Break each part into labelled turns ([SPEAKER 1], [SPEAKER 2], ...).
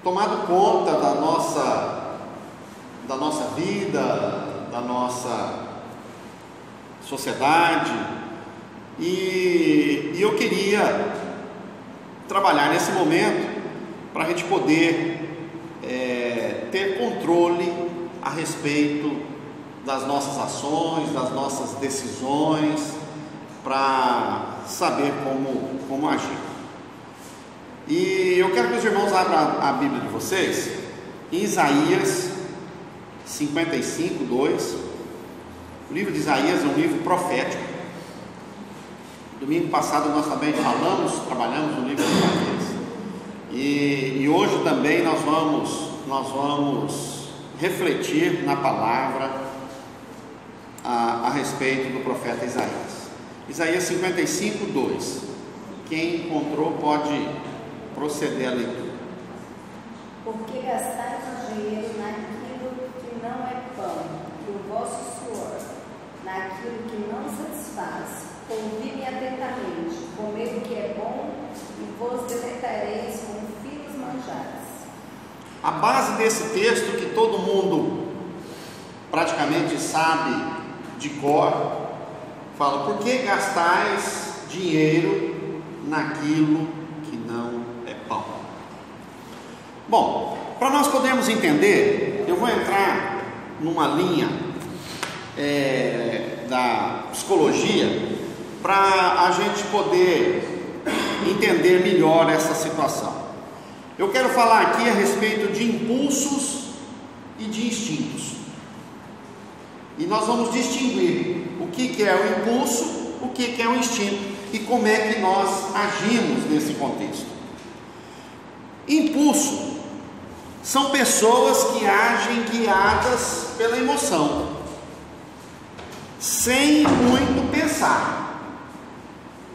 [SPEAKER 1] tomado conta da nossa vida, da nossa sociedade, e eu queria trabalhar nesse momento para a gente poder ter controle a respeito das nossas ações, das nossas decisões, para saber como agir. E eu quero que os irmãos abram a Bíblia de vocês em Isaías 55, 2. O livro de Isaías é um livro profético. Domingo passado nós também trabalhamos no livro de Isaías. E hoje também nós vamos refletir na palavra a respeito do profeta Isaías. Isaías 55, 2. Quem encontrou pode proceder à leitura.
[SPEAKER 2] Porque gastais o dinheiro naquilo que não é pão, e o vosso suor naquilo que não satisfaz. Ouvi-me atentamente, comei o que é bom, e vos deleitareis com finos manjares.
[SPEAKER 1] A base desse texto, que todo mundo praticamente sabe de cor, fala: por que gastais dinheiro naquilo que não é pão? Bom, para nós podermos entender, eu vou entrar numa linha da psicologia, para a gente poder entender melhor essa situação. Eu quero falar aqui a respeito de impulsos e de instintos, e nós vamos distinguir o que é o impulso, o que é o instinto, e como é que nós agimos nesse contexto. Impulso são pessoas que agem guiadas pela emoção, sem muito pensar.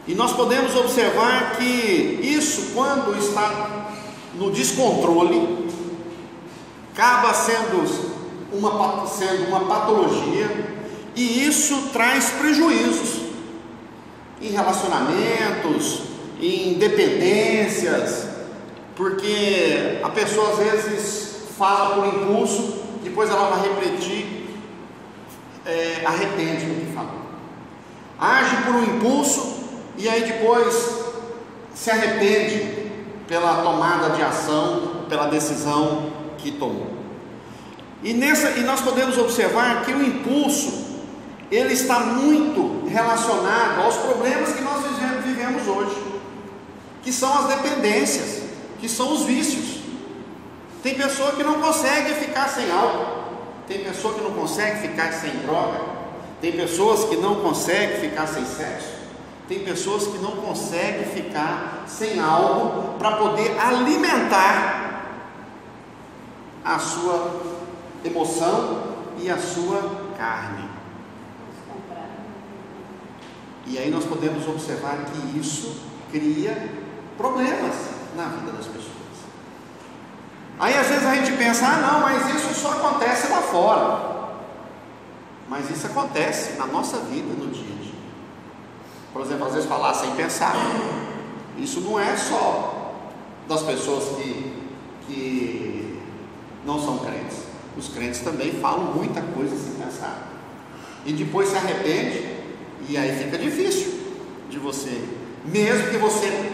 [SPEAKER 1] E nós podemos observar que isso, quando está no descontrole, acaba sendo uma patologia, e isso traz prejuízos em relacionamentos, em dependências, porque a pessoa às vezes fala por impulso, depois ela vai refletir, arrepende do que falou. Age por um impulso e aí depois se arrepende pela tomada de ação, pela decisão que tomou. E nós podemos observar que o impulso, ele está muito relacionado aos problemas que nós vivemos hoje, que são as dependências, que são os vícios. Tem pessoa que não consegue ficar sem álcool, tem pessoa que não consegue ficar sem droga, tem pessoas que não conseguem ficar sem sexo, tem pessoas que não conseguem ficar sem algo para poder alimentar a sua emoção e a sua carne. E aí nós podemos observar que isso cria problemas na vida das pessoas. Aí às vezes a gente pensa: não, mas isso só acontece lá fora. Mas isso acontece na nossa vida, no dia a dia. Por exemplo, às vezes falar sem pensar. Isso não é só das pessoas que não são crentes. Os crentes também falam muita coisa sem pensar, e depois se arrepende, e aí fica difícil de você, mesmo que você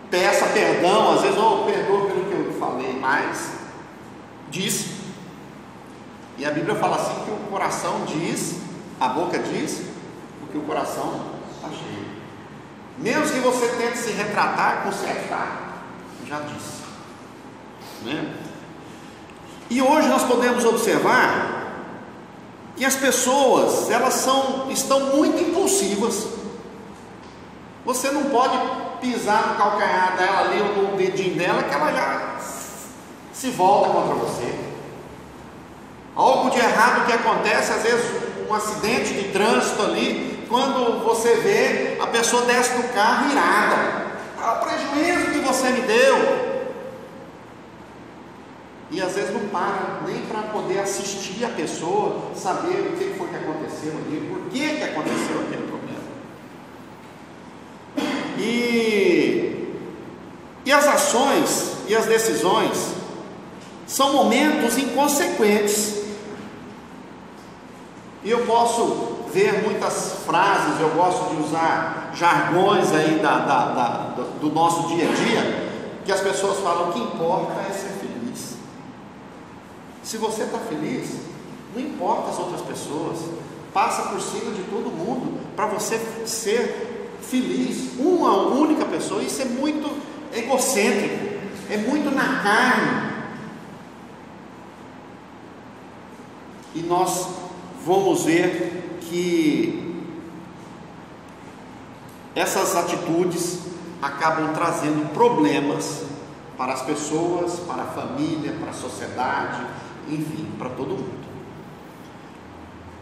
[SPEAKER 1] peça perdão, às vezes: perdoa pelo que eu falei, mas diz. E a Bíblia fala assim, que o coração diz, a boca diz o que o coração está cheio. Mesmo que você tente se retratar, consertar, já disse, né? E hoje nós podemos observar que as pessoas, elas estão muito impulsivas. Você não pode pisar no calcanhar dela ali, ou no dedinho dela, que ela já se volta contra você. Algo de errado que acontece, às vezes um acidente de trânsito ali, quando você vê, a pessoa desce do carro irada: o prejuízo que você me deu. E às vezes não para nem para poder assistir a pessoa, saber o que foi que aconteceu ali, por que aconteceu aquele problema. E as ações e as decisões são momentos inconsequentes. E eu posso ver muitas frases, eu gosto de usar jargões aí do nosso dia a dia, que as pessoas falam: o que importa é ser feliz. Se você está feliz, não importa as outras pessoas, passa por cima de todo mundo para você ser feliz, uma única pessoa. Isso é muito egocêntrico, é muito na carne. E nós vamos ver que essas atitudes acabam trazendo problemas para as pessoas, para a família, para a sociedade, enfim, para todo mundo.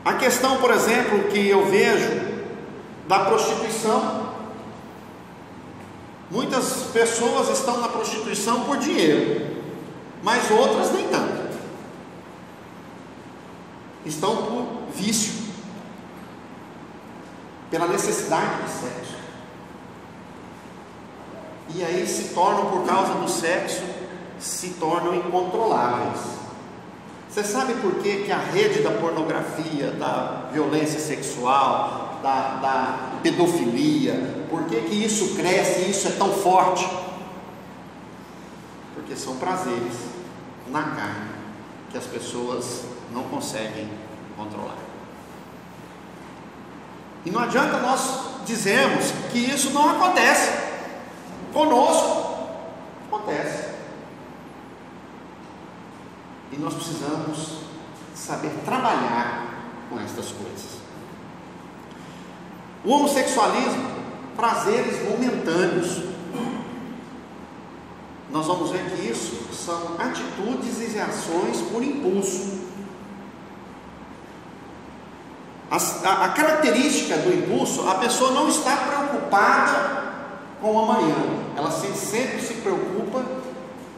[SPEAKER 1] A questão, por exemplo, que eu vejo da prostituição. Muitas pessoas estão na prostituição por dinheiro, mas outras nem tanto. Estão por vício, pela necessidade de sexo. E aí se tornam, por causa do sexo, se tornam incontroláveis. Você sabe por que a rede da pornografia, da violência sexual, da pedofilia, por que isso cresce e isso é tão forte? Porque são prazeres na carne que as pessoas não conseguem controlar. E não adianta nós dizermos que isso não acontece conosco. Acontece. E nós precisamos saber trabalhar com estas coisas. O homossexualismo, prazeres momentâneos. Nós vamos ver que isso são atitudes e ações por impulso. A característica do impulso, a pessoa não está preocupada com o amanhã, ela sempre se preocupa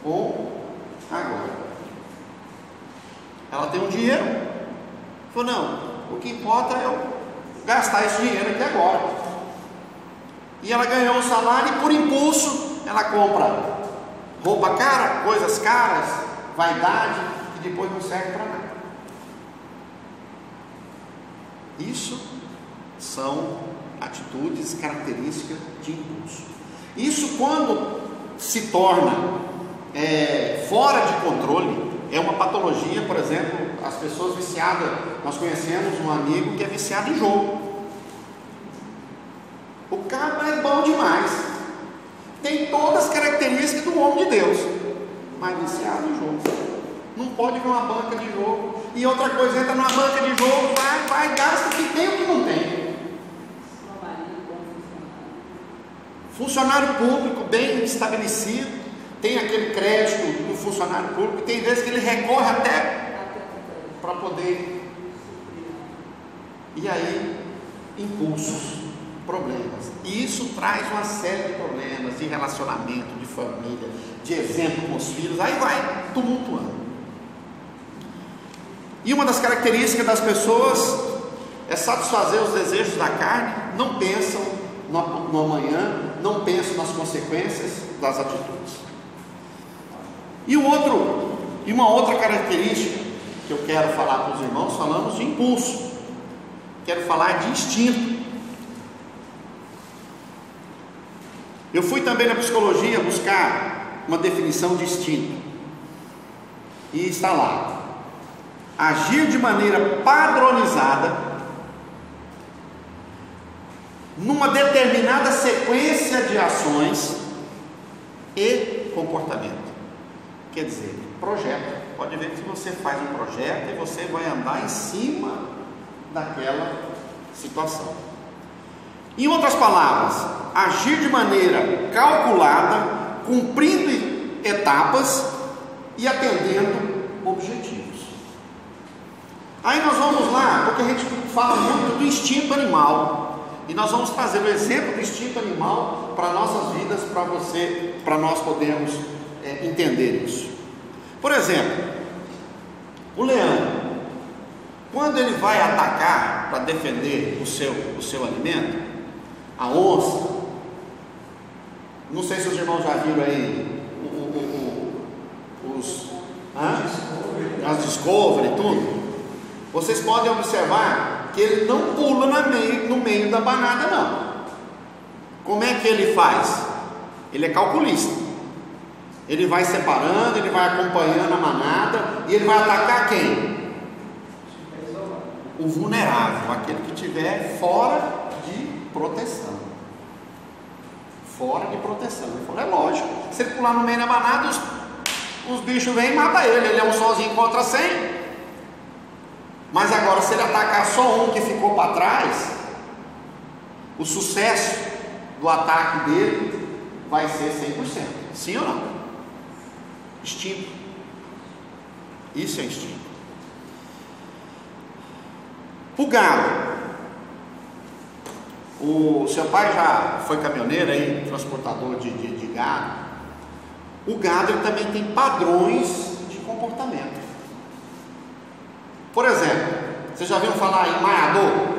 [SPEAKER 1] com agora. Ela tem um dinheiro, falou: não, o que importa é eu gastar esse dinheiro aqui agora. E ela ganhou um salário e por impulso ela compra roupa cara, coisas caras, vaidade, que depois não serve para nada. Isso são atitudes, características de impulso. Isso, quando se torna fora de controle, é uma patologia. Por exemplo, as pessoas viciadas. Nós conhecemos um amigo que é viciado em jogo. O cara é bom demais, tem todas as características do homem de Deus, mas viciado em jogo. Não pode ver uma banca de jogo. E outra coisa, entra numa banca de jogo, vai, gasta o que tem e o que não tem. Funcionário público bem estabelecido, tem aquele crédito do funcionário público, tem vezes que ele recorre até para poder. E aí, impulsos, problemas. E isso traz uma série de problemas de relacionamento, de família, de exemplo com os filhos, aí vai tumultuando. E uma das características das pessoas é satisfazer os desejos da carne, não pensam no amanhã, não pensam nas consequências das atitudes. E uma outra característica que eu quero falar para os irmãos, falamos de impulso, quero falar de instinto. Eu fui também na psicologia buscar uma definição de instinto, e está lá: agir de maneira padronizada numa determinada sequência de ações e comportamento. Quer dizer, projeto. Pode ver que você faz um projeto e você vai andar em cima daquela situação. Em outras palavras, agir de maneira calculada, cumprindo etapas e atendendo objetivos. Aí nós vamos lá, porque a gente fala muito do instinto animal, e nós vamos trazer o exemplo do instinto animal para nossas vidas, para nós podermos entender isso. Por exemplo, o leão, quando ele vai atacar para defender o seu alimento, a onça, não sei se os irmãos já viram aí os Discovery e tudo, vocês podem observar que ele não pula no meio da manada, não. Como é que ele faz? Ele é calculista. Ele vai separando, ele vai acompanhando a manada e ele vai atacar quem? O vulnerável, aquele que estiver fora de proteção. Fora de proteção. Ele falou, é lógico, se ele pular no meio da manada, os bichos vêm e matam ele. Ele é um sozinho contra 100. Mas agora, se ele atacar só um que ficou para trás, o sucesso do ataque dele vai ser 100%. Sim ou não? Instinto. Isso é instinto. O gado. O seu pai já foi caminhoneiro aí, transportador de gado. O gado ele também tem padrões de comportamento. Por exemplo, vocês já viram falar em malhador?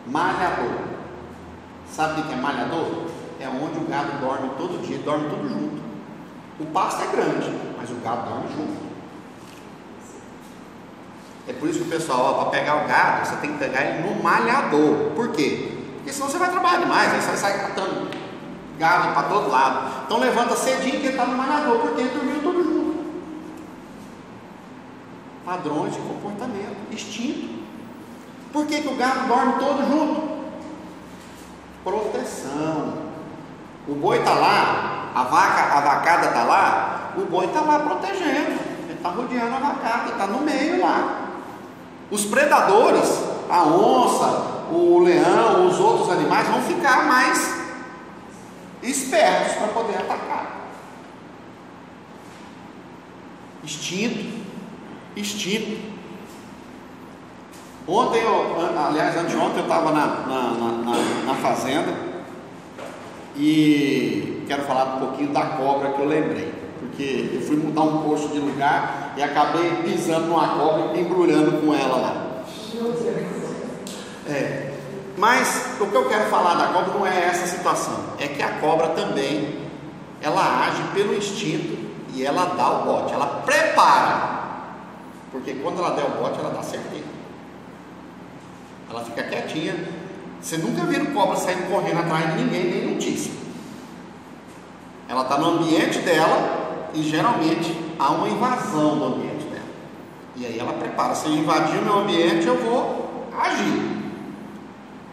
[SPEAKER 1] Malhador. Sabe o que é malhador? É onde o gado dorme todo dia, dorme tudo junto. O pasto é grande, mas o gado dorme junto. É por isso que o pessoal, para pegar o gado, você tem que pegar ele no malhador. Por quê? Porque senão você vai trabalhar demais, aí você vai sair catando gado para todo lado. Então levanta cedinho que ele está no malhador, porque ele dormiu tudo junto. Padrões de comportamento, instinto. Por que o gado dorme todo junto? Proteção. O boi está lá, a vacada está lá, o boi está lá protegendo, ele está rodeando a vacada, está no meio lá. Os predadores, a onça, o leão, os outros animais vão ficar mais espertos para poder atacar. Instinto. Anteontem eu estava na fazenda e quero falar um pouquinho da cobra que eu lembrei, porque eu fui mudar um posto de lugar e acabei pisando numa cobra e embrulhando com ela lá. Mas o que eu quero falar da cobra não é essa situação, é que a cobra também ela age pelo instinto e ela dá o bote, ela prepara. Porque quando ela der o bote, ela dá certeiro. Ela fica quietinha. Você nunca viu cobra saindo correndo atrás de ninguém, nem notícia. Ela está no ambiente dela e geralmente há uma invasão do ambiente dela. E aí ela prepara. Se eu invadir o meu ambiente, eu vou agir.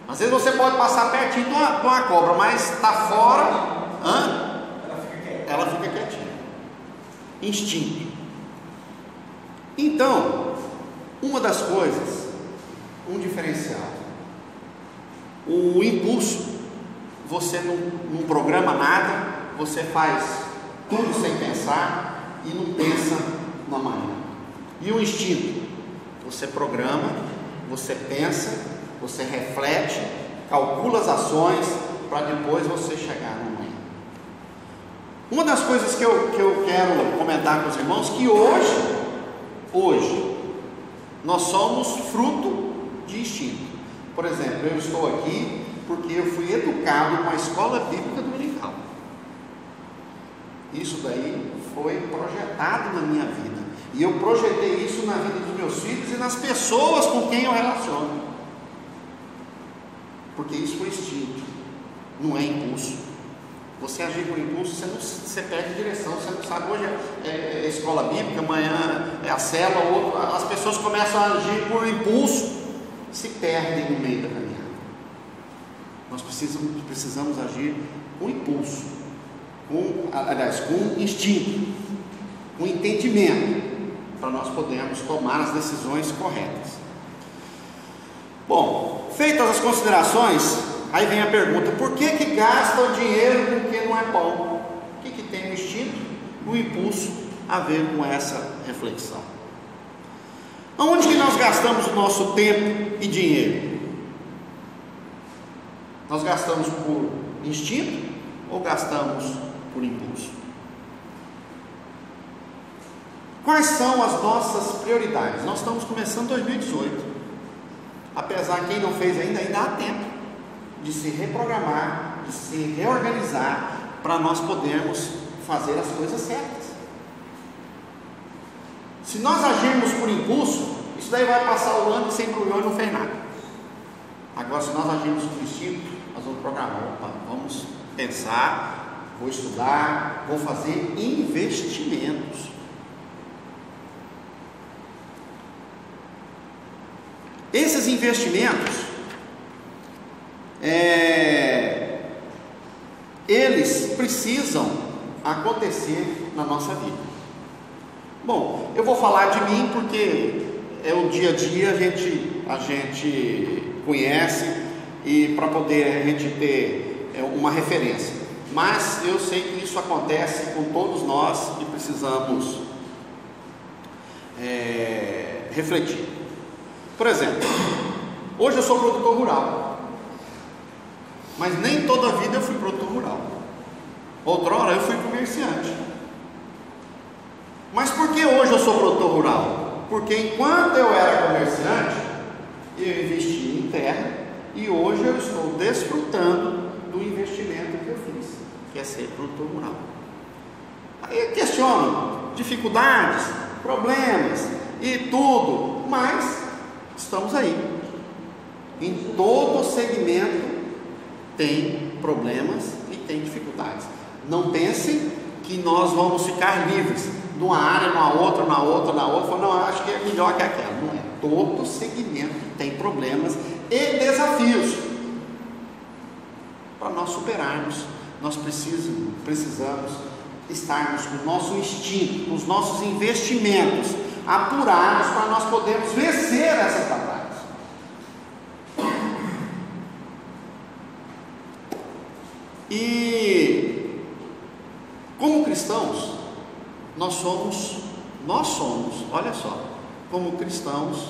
[SPEAKER 1] Às vezes você pode passar pertinho de uma cobra, mas está fora, ela fica quietinha. Instinto. Então, uma das coisas, um diferencial, o impulso, você não programa nada, você faz tudo sem pensar e não pensa no amanhã. E o instinto, você programa, você pensa, você reflete, calcula as ações para depois você chegar no amanhã. Uma das coisas que eu quero comentar com os irmãos, que hoje nós somos fruto de instinto. Por exemplo, eu estou aqui porque eu fui educado numa escola bíblica dominical. Isso daí foi projetado na minha vida, e eu projetei isso na vida dos meus filhos e nas pessoas com quem eu relaciono, porque isso foi instinto, não é impulso. Você agir por impulso, você perde direção, você não sabe. Hoje é escola bíblica, amanhã é a célula, as pessoas começam a agir por impulso, se perdem no meio da caminhada. Nós precisamos agir com impulso, com instinto, com entendimento, para nós podermos tomar as decisões corretas. Bom, feitas as considerações, aí vem a pergunta: por que gasta o dinheiro com o que não é bom? O que tem o instinto, o impulso a ver com essa reflexão? Aonde que nós gastamos o nosso tempo e dinheiro? Nós gastamos por instinto ou gastamos por impulso? Quais são as nossas prioridades? Nós estamos começando 2018. Apesar que quem não fez ainda há tempo de se reprogramar, de se reorganizar, para nós podermos fazer as coisas certas. Se nós agirmos por impulso, isso daí vai passar o ano e sem embrulhou e não fez nada. Agora, se nós agirmos por instinto, nós vamos programar, opa, vamos pensar, vou estudar, vou fazer investimentos. Esses investimentos, eles precisam acontecer na nossa vida. Bom, eu vou falar de mim porque é o dia a dia, a gente conhece, e para poder a gente ter uma referência. Mas eu sei que isso acontece com todos nós e precisamos refletir. Por exemplo, hoje eu sou produtor rural, mas nem toda a vida eu fui produtor rural. Outrora eu fui comerciante. Mas por que hoje eu sou produtor rural? Porque enquanto eu era comerciante, eu investi em terra, e hoje eu estou desfrutando do investimento que eu fiz, que é ser produtor rural. Aí eu questiono dificuldades, problemas e tudo, mas estamos aí. Em todo segmento tem problemas e tem dificuldades. Não pensem que nós vamos ficar livres numa área, na outra, falar, não, acho que é melhor que aquela. Não é. Todo segmento tem problemas e desafios. Para nós superarmos, nós precisamos estarmos com o nosso instinto, com os nossos investimentos apurados, para nós podermos vencer essas batalhas. E como cristãos, nós somos, olha só, como cristãos,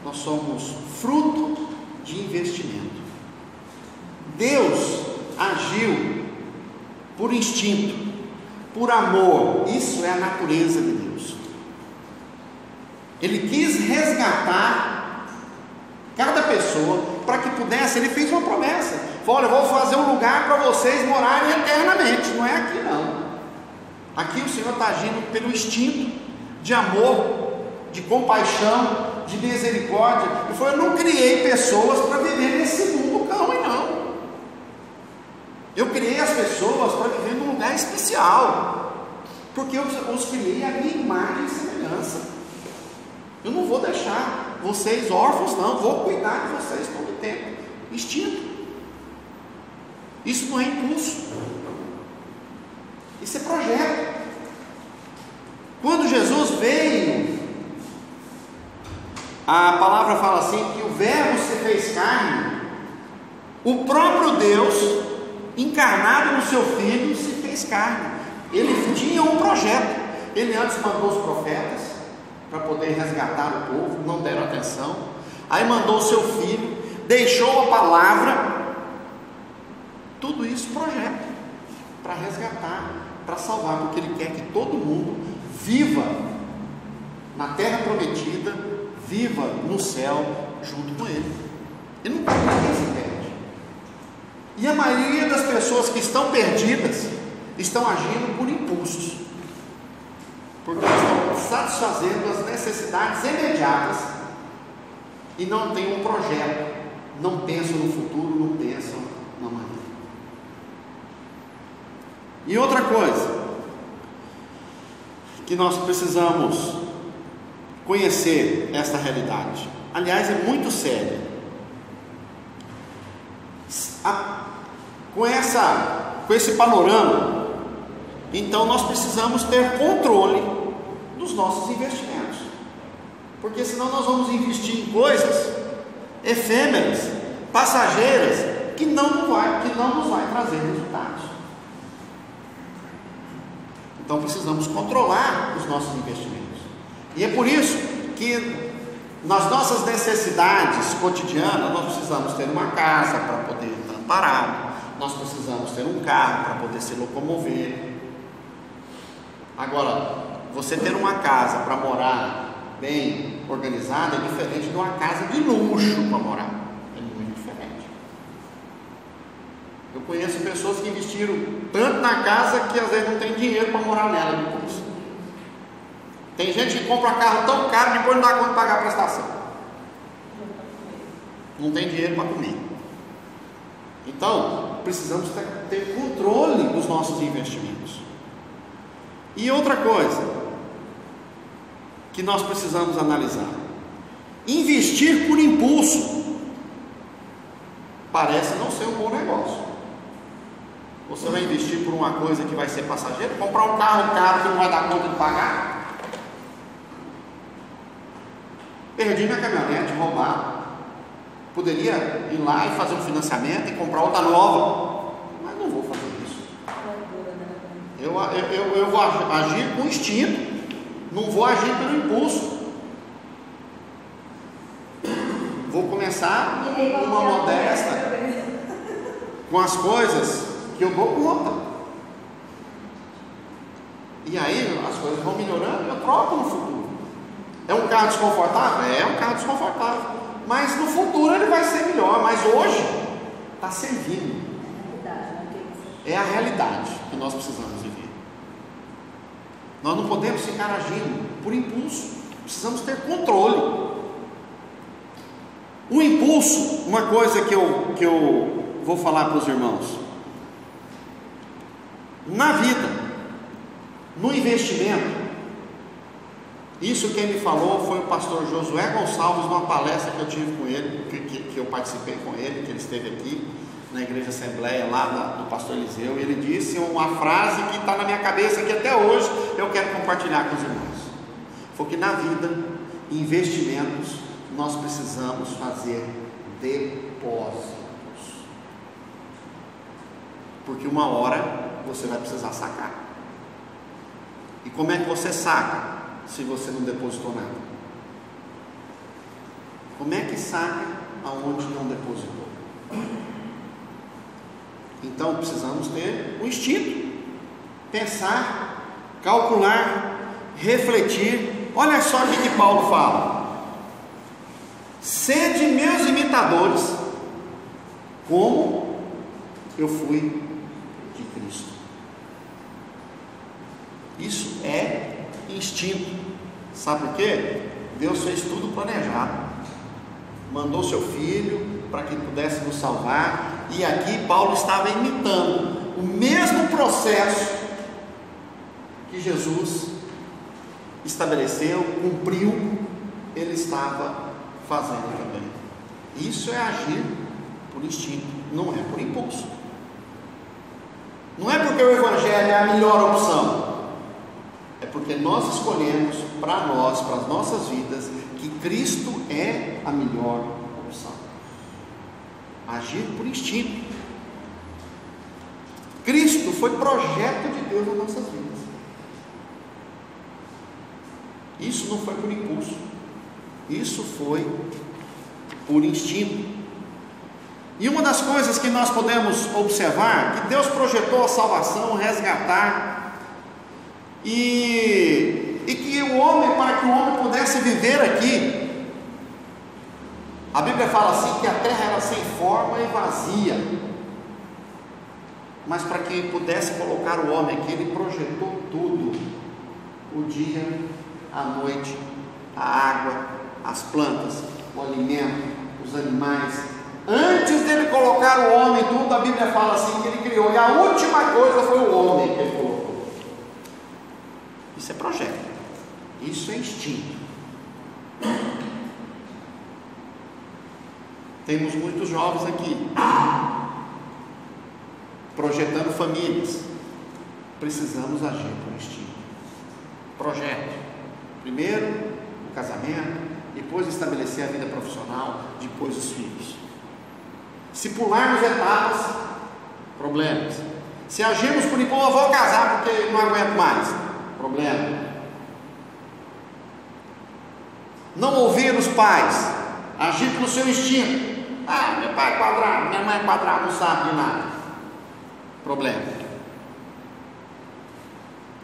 [SPEAKER 1] nós somos fruto de investimento. Deus agiu por instinto, por amor. Isso é a natureza de Deus. Ele quis resgatar cada pessoa para que pudesse. Ele fez uma promessa: falou, olha, eu vou fazer um lugar para vocês morarem eternamente. Não é aqui não. Aqui o Senhor está agindo pelo instinto de amor, de compaixão, de misericórdia. Ele falou, eu não criei pessoas para viver nesse mundo ruim, não. Eu criei as pessoas para viver num lugar especial, porque eu os criei à minha imagem e semelhança. Eu não vou deixar vocês órfãos, não. Vou cuidar de vocês todo o tempo. Instinto. Isso não é impulso. Isso é projeto. Quando Jesus veio, a palavra fala assim, que o verbo se fez carne. O próprio Deus, encarnado no seu Filho, se fez carne. Ele tinha um projeto. Ele antes mandou os profetas para poder resgatar o povo, não deram atenção. Aí mandou o seu Filho, deixou a palavra. Tudo isso projeto para resgatar, para salvar, porque Ele quer que todo mundo viva na terra prometida, viva no céu junto com Ele. Ele não quer que ninguém se perde. E a maioria das pessoas que estão perdidas estão agindo por impulsos, porque estão satisfazendo as necessidades imediatas e não têm um projeto, não pensam no futuro, não pensam no amanhã. E outra coisa que nós precisamos conhecer esta realidade, aliás, é muito séria. Com esse panorama, então nós precisamos ter controle dos nossos investimentos, porque senão nós vamos investir em coisas efêmeras, passageiras, que não nos vai trazer resultados. Então precisamos controlar os nossos investimentos. E é por isso que nas nossas necessidades cotidianas nós precisamos ter uma casa para poder estar parado, nós precisamos ter um carro para poder se locomover. Agora, você ter uma casa para morar bem organizada é diferente de uma casa de luxo para morar. É muito diferente. Eu conheço pessoas que investiram tanto na casa que às vezes não tem dinheiro para morar nela depois. Tem gente que compra um carro tão caro e depois não dá conta de pagar a prestação. Não tem dinheiro para comer. Então, precisamos ter controle dos nossos investimentos. E outra coisa que nós precisamos analisar: investir por impulso parece não ser um bom negócio. Você vai investir por uma coisa que vai ser passageira? Comprar um carro caro que não vai dar conta de pagar? Perdi minha caminhonete, roubar. Poderia ir lá e fazer um financiamento e comprar outra nova, mas não vou fazer isso. Eu vou agir com instinto, não vou agir pelo impulso. Vou começar uma modesta com as coisas que eu dou conta. E aí as coisas vão melhorando, eu troco no futuro. É um carro desconfortável? É um carro desconfortável, mas no futuro ele vai ser melhor. Mas hoje está servindo. É a realidade que nós precisamos viver. Nós não podemos ficar agindo por impulso. Precisamos ter controle. O impulso, uma coisa que eu vou falar para os irmãos: na vida, no investimento, isso quem me falou foi o pastor Josué Gonçalves, numa palestra que eu tive com ele, que eu participei com ele, que ele esteve aqui na Igreja Assembleia, lá do pastor Eliseu. E ele disse uma frase que está na minha cabeça, que até hoje eu quero compartilhar com os irmãos. Foi que na vida, investimentos, nós precisamos fazer depósitos, porque uma hora você vai precisar sacar. E como é que você saca se você não depositou nada? Como é que saca aonde não depositou? Então precisamos ter o instinto, pensar, calcular, refletir. Olha só o que Paulo fala: sede meus imitadores, como eu fui de Cristo. Isso é instinto. Sabe por quê? Deus fez tudo planejado, mandou seu filho para que pudesse nos salvar. E aqui Paulo estava imitando o mesmo processo que Jesus estabeleceu, cumpriu, ele estava fazendo também. Isso é agir por instinto, não é por impulso. Não é porque o Evangelho é a melhor opção, é porque nós escolhemos para nós, para as nossas vidas, que Cristo é a melhor opção. Agir por instinto. Cristo foi projeto de Deus nas nossas vidas. Isso não foi por impulso, isso foi por instinto. E uma das coisas que nós podemos observar, que Deus projetou a salvação, resgatar, e que o homem, para que o homem pudesse viver aqui, a Bíblia fala assim, que a terra era sem forma e vazia, mas para que pudesse colocar o homem aqui, ele projetou tudo: o dia, a noite, a água, as plantas, o alimento, os animais. Antes dele colocar o homem, tudo, a Bíblia fala assim, que ele criou, e a última coisa foi o homem que ele colocou. Isso é projeto, isso é instinto. Temos muitos jovens aqui projetando famílias. Precisamos agir por instinto. Projeto: primeiro o casamento, depois estabelecer a vida profissional, depois os filhos. Se pularmos etapas, problemas. Se agirmos por impulso: eu vou casar porque não aguento mais, problema. Não ouvir os pais, agir pelo seu instinto. Meu pai é quadrado, minha mãe é quadrada, não sabe de nada, problema.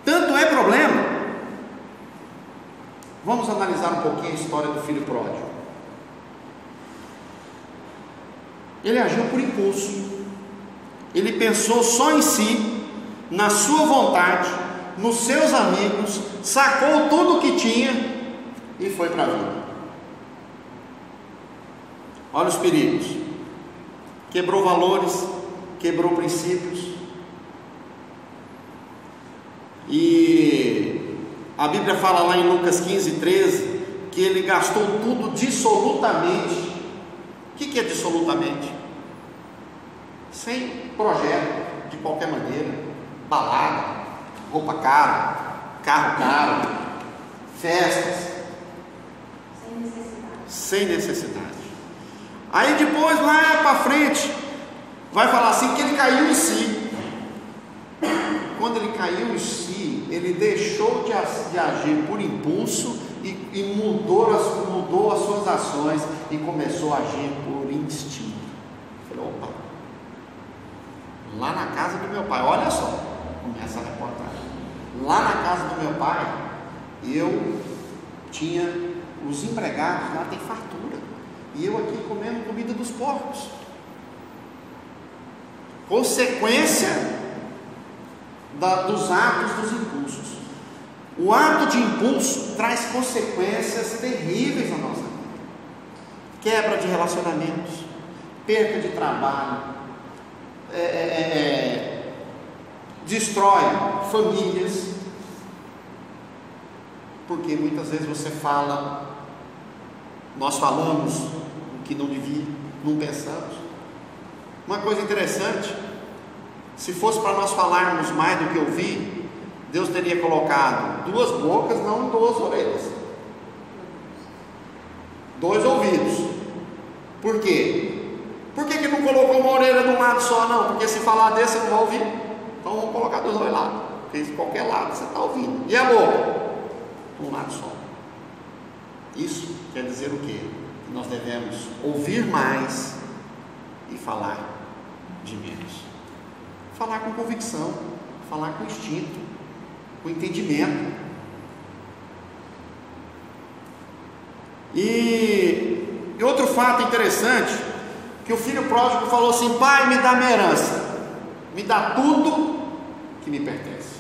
[SPEAKER 1] Tanto é problema. Vamos analisar um pouquinho a história do filho pródigo. Ele agiu por impulso. Ele pensou só em si, na sua vontade, nos seus amigos, sacou tudo o que tinha e foi para a vida. Olha os perigos. Quebrou valores, quebrou princípios. E a Bíblia fala lá em Lucas 15:13 que ele gastou tudo dissolutamente. O que é dissolutamente? Sem projeto, de qualquer maneira, balada, roupa cara, carro caro, festas, sem necessidade. Aí depois, lá para frente, vai falar assim que ele caiu em si. Quando ele caiu em si, ele deixou de agir por impulso e mudou as suas ações e começou a agir por instinto. Falei, opa, lá na casa do meu pai, olha só, começa a reportagem. Lá na casa do meu pai, eu tinha os empregados, lá tem fartura, e eu aqui comendo comida dos porcos. Consequência dos atos dos impulsos. O ato de impulso traz consequências terríveis na nossa vida. Quebra de relacionamentos, perca de trabalho, destrói famílias, porque muitas vezes nós falamos o que não devia, não pensamos. Uma coisa interessante, se fosse para nós falarmos mais do que ouvir, Deus teria colocado 2 bocas, não 2 orelhas, 2 ouvidos. Por quê? Por que não colocou uma orelha de um lado só? Não, porque se falar desse você não vai ouvir, então vamos colocar dos 2 lados, porque de qualquer lado você está ouvindo. E a boca? De um lado só. Isso quer dizer o quê? Que nós devemos ouvir mais e falar de menos. Falar com convicção, falar com instinto, com entendimento. E outro fato interessante, que o filho pródigo falou assim: pai, me dá minha herança, me dá tudo que me pertence.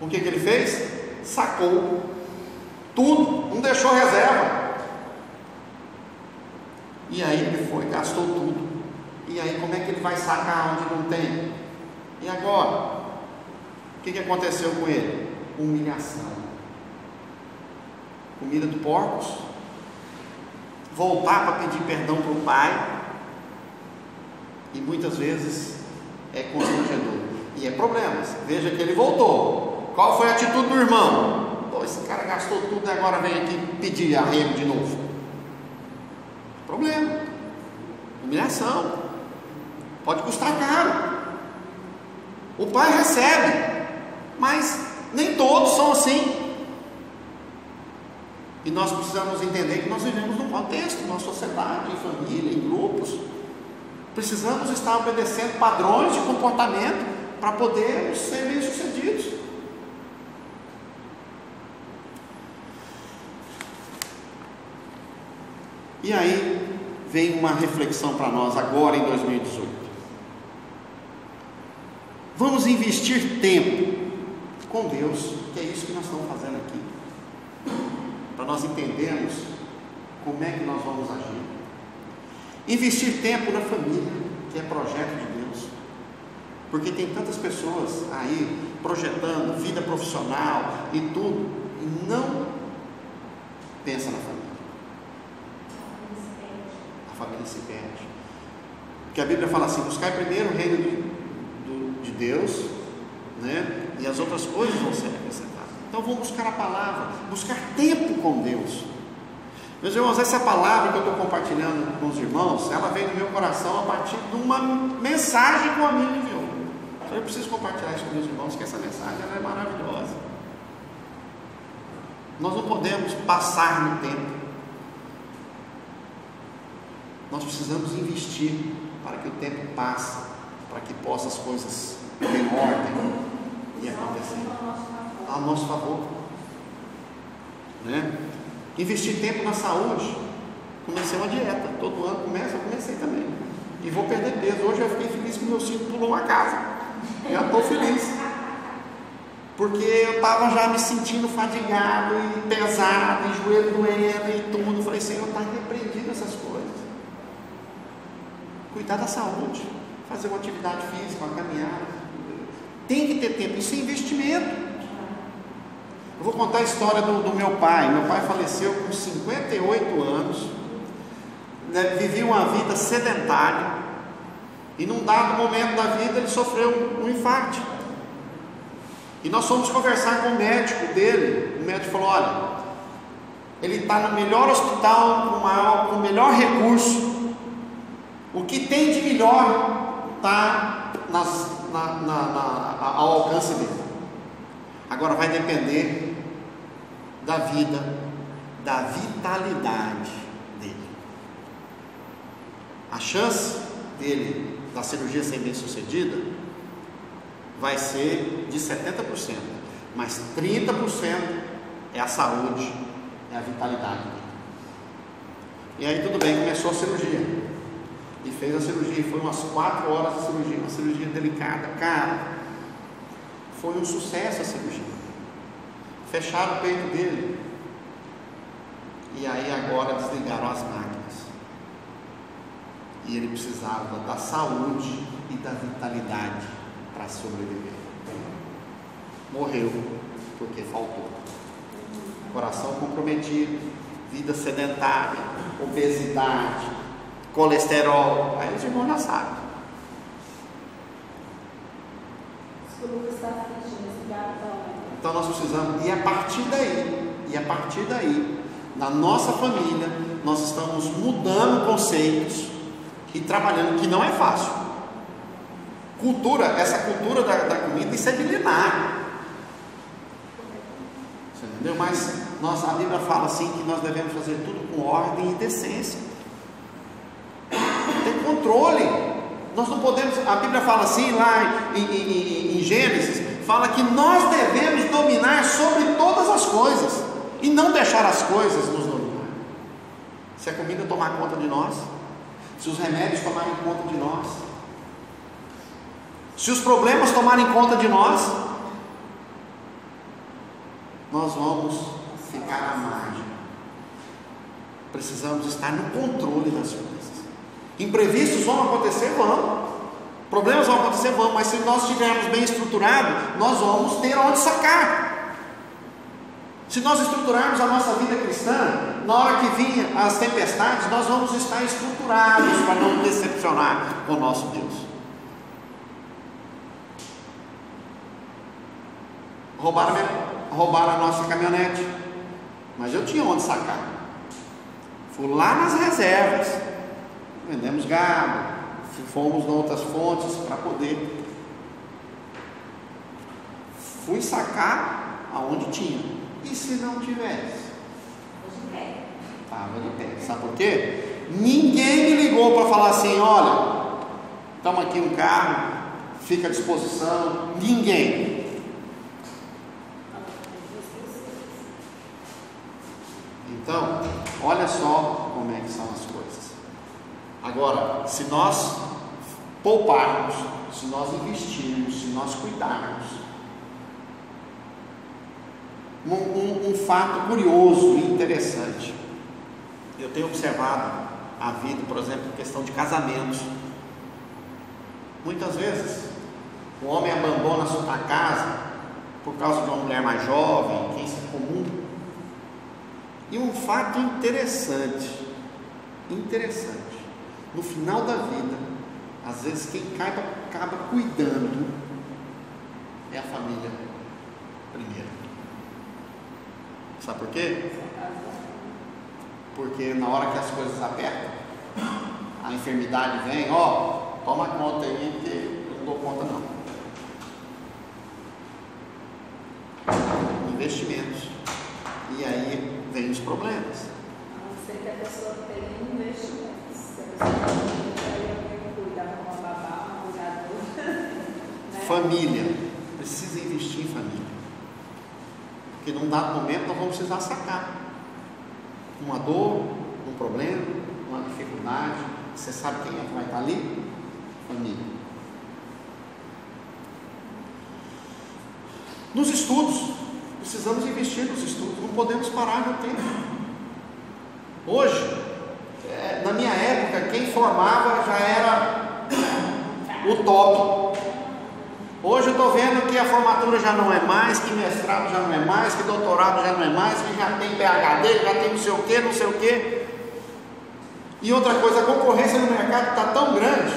[SPEAKER 1] O que ele fez? Sacou tudo, não deixou reserva. E aí ele foi, gastou tudo. E aí como é que ele vai sacar onde não tem? E agora? O que aconteceu com ele? Humilhação. Comida de porcos. Voltar para pedir perdão para o pai. E muitas vezes é constrangedor. E é problemas. Veja que ele voltou. Qual foi a atitude do irmão? Pô, esse cara gastou tudo e agora vem aqui pedir arrego de novo. Problema. Humilhação. Pode custar caro. O pai recebe, mas nem todos são assim. E nós precisamos entender que nós vivemos num contexto, numa sociedade, em família, em grupos. Precisamos estar obedecendo padrões de comportamento para podermos ser bem-sucedidos. E aí vem uma reflexão para nós agora em 2018. Vamos investir tempo com Deus, que é isso que nós estamos fazendo aqui, para nós entendermos como é que nós vamos agir. Investir tempo na família, que é projeto de Deus, porque tem tantas pessoas aí projetando vida profissional e tudo, e não pensa na família. A família se perde. Porque a Bíblia fala assim: buscar primeiro o reino de Deus, né? E as outras coisas vão ser acrescentadas. Então vamos buscar a palavra, buscar tempo com Deus. Meus irmãos, essa palavra que eu estou compartilhando com os irmãos, ela veio do meu coração a partir de uma mensagem que um amigo enviou. Então eu preciso compartilhar isso com meus irmãos, que essa mensagem ela é maravilhosa. Nós não podemos passar no tempo. Nós precisamos investir para que o tempo passe, para que possa as coisas terem ordem e acontecer a nosso favor, né? Investir tempo na saúde. Comecei uma dieta, todo ano eu comecei também, e vou perder peso. Hoje eu fiquei feliz que meu filho pulou uma casa, já estou feliz. porque eu estava já me sentindo fadigado e pesado, e joelho doendo e tudo. Falei, Senhor, está repreendido essas coisas. Cuidar da saúde, fazer uma atividade física, uma caminhada. Tem que ter tempo, isso é investimento. Eu vou contar a história do meu pai. Meu pai faleceu com 58 anos, vivia uma vida sedentária, e num dado momento da vida ele sofreu um infarto. E nós fomos conversar com o médico dele. O médico falou, olha, ele está no melhor hospital, com o melhor recurso, o que tem de melhor está ao alcance dele. Agora vai depender da vida, da vitalidade dele. A chance dele, da cirurgia ser bem sucedida, vai ser de 70%, mas 30% é a saúde, é a vitalidade dele. E aí tudo bem, começou a cirurgia, e fez a cirurgia, foi umas 4 horas de cirurgia, uma cirurgia delicada, cara, foi um sucesso a cirurgia, fecharam o peito dele, e aí agora desligaram as máquinas, e ele precisava da saúde e da vitalidade para sobreviver. Morreu porque faltou. Coração comprometido, vida sedentária, obesidade, colesterol. Aí os irmãos já sabem. Então nós precisamos, e a partir daí, na nossa família, nós estamos mudando conceitos e trabalhando, que não é fácil. Essa cultura da comida, isso é milenar. Você entendeu? Mas a Bíblia fala assim, que nós devemos fazer tudo com ordem e decência. Tem controle. Nós não podemos, a Bíblia fala assim lá em Gênesis, fala que nós devemos dominar sobre todas as coisas e não deixar as coisas nos dominar. Se a comida tomar conta de nós, se os remédios tomarem conta de nós, se os problemas tomarem conta de nós, nós vamos ficar à margem. Precisamos estar no controle das coisas. Imprevistos vão acontecer? Vão. Problemas vão acontecer? Vão. Mas se nós estivermos bem estruturados, nós vamos ter onde sacar. Se nós estruturarmos a nossa vida cristã, na hora que vinha as tempestades, nós vamos estar estruturados para não decepcionar com o nosso Deus. Roubaram a nossa caminhonete, mas eu tinha onde sacar. Fui lá nas reservas, vendemos gado, fomos em outras fontes para poder. Fui sacar aonde tinha. E se não tivesse? Estava de pé. Sabe por quê? Ninguém me ligou para falar assim, olha, estamos aqui um carro, fica à disposição. Ninguém. Então, olha só como é que são as coisas. Agora, se nós pouparmos, se nós investirmos, se nós cuidarmos, um fato curioso e interessante, eu tenho observado a vida, por exemplo, em questão de casamentos. Muitas vezes o homem abandona a sua casa por causa de uma mulher mais jovem, que isso é comum. E um fato interessante, no final da vida, às vezes quem acaba cuidando é a família primeiro. Sabe por quê? Porque na hora que as coisas apertam, a enfermidade vem, toma conta aí, porque eu não dou conta não. Investimentos. E aí vem os problemas.
[SPEAKER 2] A não ser que a pessoa tenha investimentos. Se a pessoa não cuidar com uma babá, uma cuidadora, né?
[SPEAKER 1] Família. Precisa investir em família. Porque num dado momento nós vamos precisar sacar. Uma dor, um problema, uma dificuldade. Você sabe quem é que vai estar ali? Família. nos estudos. Precisamos investir nos estudos, não podemos parar no tempo. Hoje, na minha época, quem formava já era o top. Hoje eu estou vendo que a formatura já não é mais, que mestrado já não é mais, que doutorado já não é mais, que já tem PhD, já tem não sei o que, não sei o que. E outra coisa, a concorrência no mercado está tão grande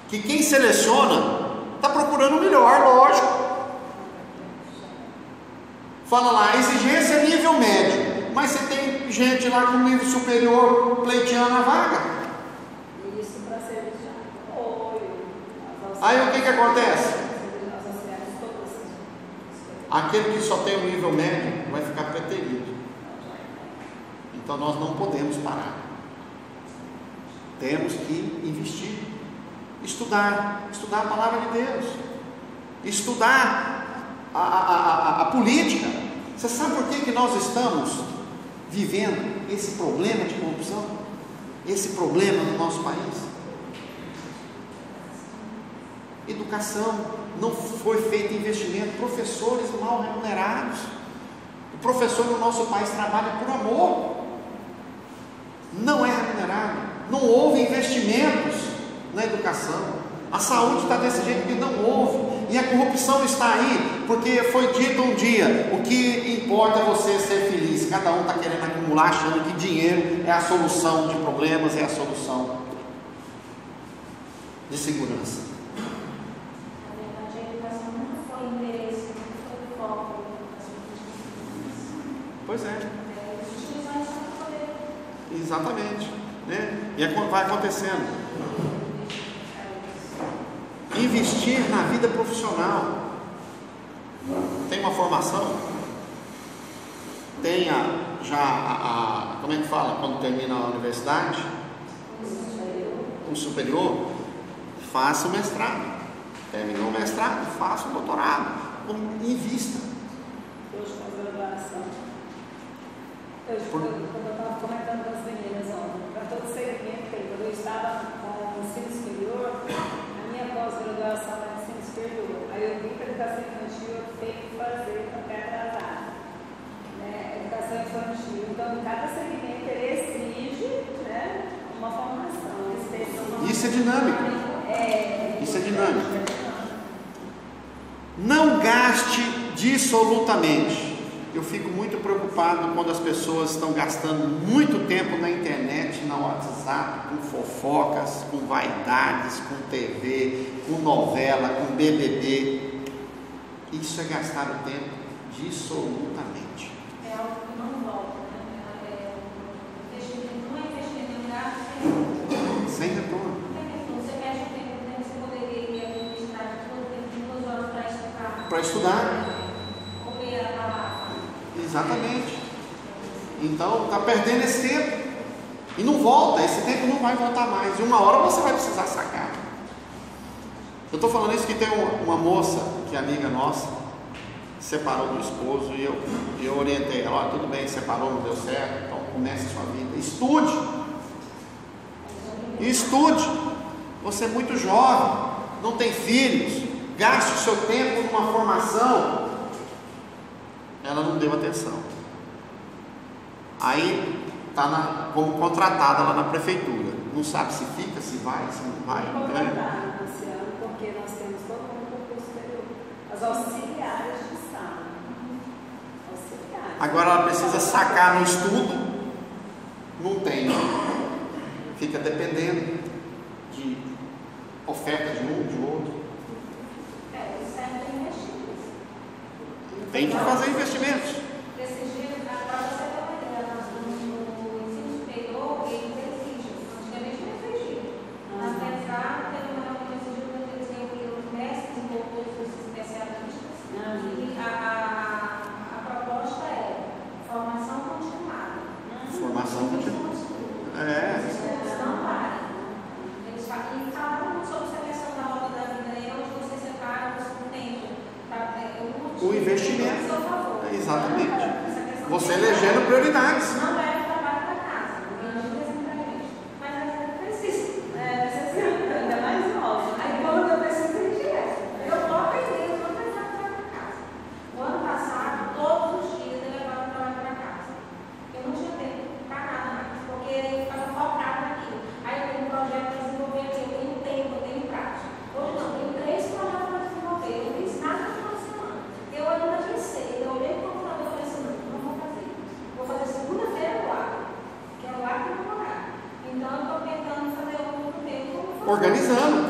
[SPEAKER 1] que quem seleciona está procurando o melhor, lógico. Fala lá, a exigência é nível médio, mas você tem gente lá com nível superior pleiteando a vaga.
[SPEAKER 2] Isso para serviço de apoio.
[SPEAKER 1] Aí o que acontece? Aquele que só tem o nível médio vai ficar preterido. Então nós não podemos parar. Temos que investir, estudar a palavra de Deus, estudar a política. Você sabe por que nós estamos vivendo esse problema de corrupção? Esse problema no nosso país? Educação, não foi feito investimento, professores mal remunerados. O professor no nosso país trabalha por amor, não é remunerado, não houve investimentos na educação. A saúde está desse jeito que não houve, e a corrupção está aí, porque foi dito um dia, o que importa é você ser feliz. Cada um está querendo acumular, achando que dinheiro é a solução de problemas, é a solução de segurança.
[SPEAKER 2] Na verdade, a educação não foi interesse, não foi foco das políticas.
[SPEAKER 1] Pois é.
[SPEAKER 2] Instituições para poder.
[SPEAKER 1] Exatamente, né? E vai acontecendo. Investir na vida profissional. Tem uma formação, tem como é que fala quando termina a universidade? Um superior. Faça o mestrado. Terminou o mestrado, faça o doutorado. Invista.
[SPEAKER 2] Hoje fazer graduação. Quando eu estava comentando com as meninas ontem, para todo segmento, quando eu estava com o ensino superior, a minha pós-graduação era ensino superior. Aí eu vim para a educação infantil, eu tenho que fazer para ficar atrasada. Educação infantil. Então, cada segmento ele exige, né, uma formação.
[SPEAKER 1] Isso é dinâmico. Isso é dinâmico. Não gaste dissolutamente. Eu fico muito preocupado quando as pessoas estão gastando muito tempo na internet, no WhatsApp, com fofocas, com vaidades, com TV, com novela, com BBB. Isso é gastar o tempo dissolutamente.
[SPEAKER 3] É algo que não volta, né? Não é investimento em gasto
[SPEAKER 1] sem retorno.
[SPEAKER 3] Você perde o tempo, né? Você poderia ir à universidade todo tempo, 2 horas para estudar.
[SPEAKER 1] Para estudar.
[SPEAKER 3] Ou ler a palavra.
[SPEAKER 1] Exatamente. Então está perdendo esse tempo e não volta, esse tempo não vai voltar mais, e uma hora você vai precisar sacar. Eu estou falando isso que tem uma moça que é amiga nossa, separou do esposo, e eu orientei ela: tudo bem, separou, não deu certo, então comece a sua vida, estude, você é muito jovem, não tem filhos, gaste o seu tempo numa formação. Ela não deu atenção. Aí está como contratada lá na prefeitura. Não sabe se fica, se vai, se não vai.
[SPEAKER 2] Contratada, Luciano, porque nós temos todo mundo no curso superior. As auxiliares de sala. Auxiliares.
[SPEAKER 1] Agora ela precisa sacar no estudo. Não tem. Fica dependendo de oferta de um, de outro.
[SPEAKER 3] Isso é investir.
[SPEAKER 1] Tem que fazer investimentos.
[SPEAKER 3] Esses dias, agora você tem uma ideia, no ensino superior, eles exigem, antigamente não exigiam. Mas pensar, teve uma reunião esse dia, eles reuniram os mestres e doutores, os especialistas, e a proposta é formação continuada.
[SPEAKER 1] Formação continuada.
[SPEAKER 3] Eles não param. Eles falaram sobre essa questão da roda da vida, onde você separa o tempo.
[SPEAKER 1] O investimento. Exatamente. Você elegendo prioridades.
[SPEAKER 3] Não é o trabalho da casa, mas é preciso.
[SPEAKER 2] Ainda mais nova.
[SPEAKER 3] Aí quando eu preciso de direto, eu vou aprender, eu vou pensar no trabalho da casa.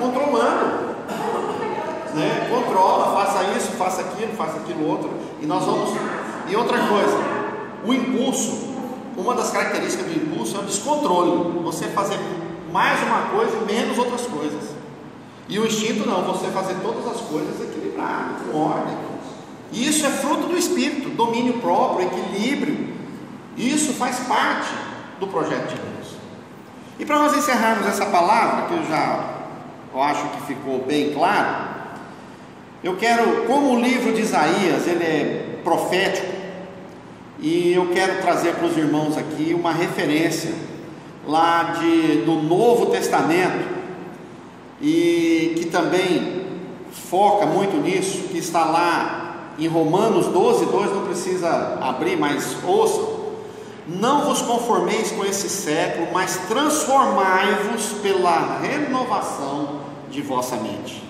[SPEAKER 1] controlando, né? Controla, faça isso, faça aquilo outro. E nós vamos. E outra coisa, o impulso, uma das características do impulso é o descontrole. Você fazer mais uma coisa e menos outras coisas. E o instinto não, você fazer todas as coisas equilibrado, com ordem. E isso é fruto do Espírito, domínio próprio, equilíbrio. Isso faz parte do projeto de Deus. E para nós encerrarmos essa palavra, que eu acho que ficou bem claro, eu quero, como o livro de Isaías, ele é profético, e eu quero trazer para os irmãos aqui uma referência lá do Novo Testamento, e que também foca muito nisso, que está lá em Romanos 12:2, não precisa abrir, mas ouçam. Não vos conformeis com esse século, mas transformai-vos pela renovação de vossa mente,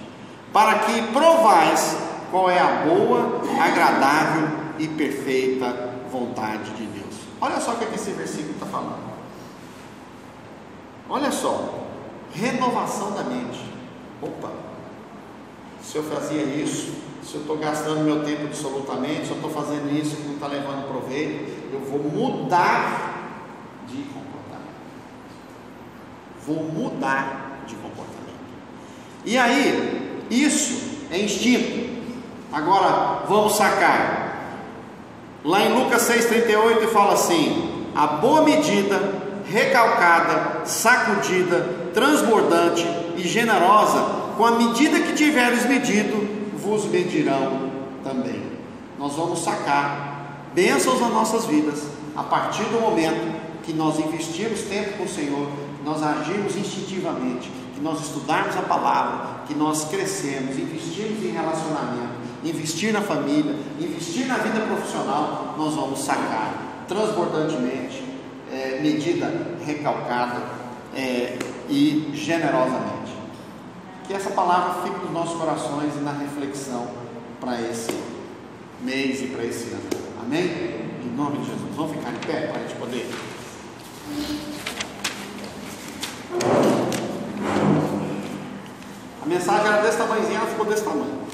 [SPEAKER 1] para que provais qual é a boa, agradável e perfeita vontade de Deus. Olha só o que esse versículo está falando. Olha só, renovação da mente. Opa, se eu fazia isso, se eu estou gastando meu tempo absolutamente, se eu estou fazendo isso que não está levando proveito, eu vou mudar de comportamento. Vou mudar de comportamento. E aí, isso é instinto. Agora, vamos sacar. Lá em Lucas 6,38 fala assim: a boa medida, recalcada, sacudida, transbordante e generosa, com a medida que tiveres medido, vos medirão também. Nós vamos sacar bênçãos nas nossas vidas a partir do momento que nós investirmos tempo com o Senhor, que nós agirmos instintivamente, que nós estudarmos a palavra, que nós crescemos, investirmos em relacionamento, investir na família, investir na vida profissional. Nós vamos sacar transbordantemente, medida recalcada e generosamente. Que essa palavra fique nos nossos corações e na reflexão para esse mês e para esse ano. Amém? Em nome de Jesus. Vamos ficar em pé para a gente poder. A mensagem era desse tamanhozinho, ela ficou desse tamanho.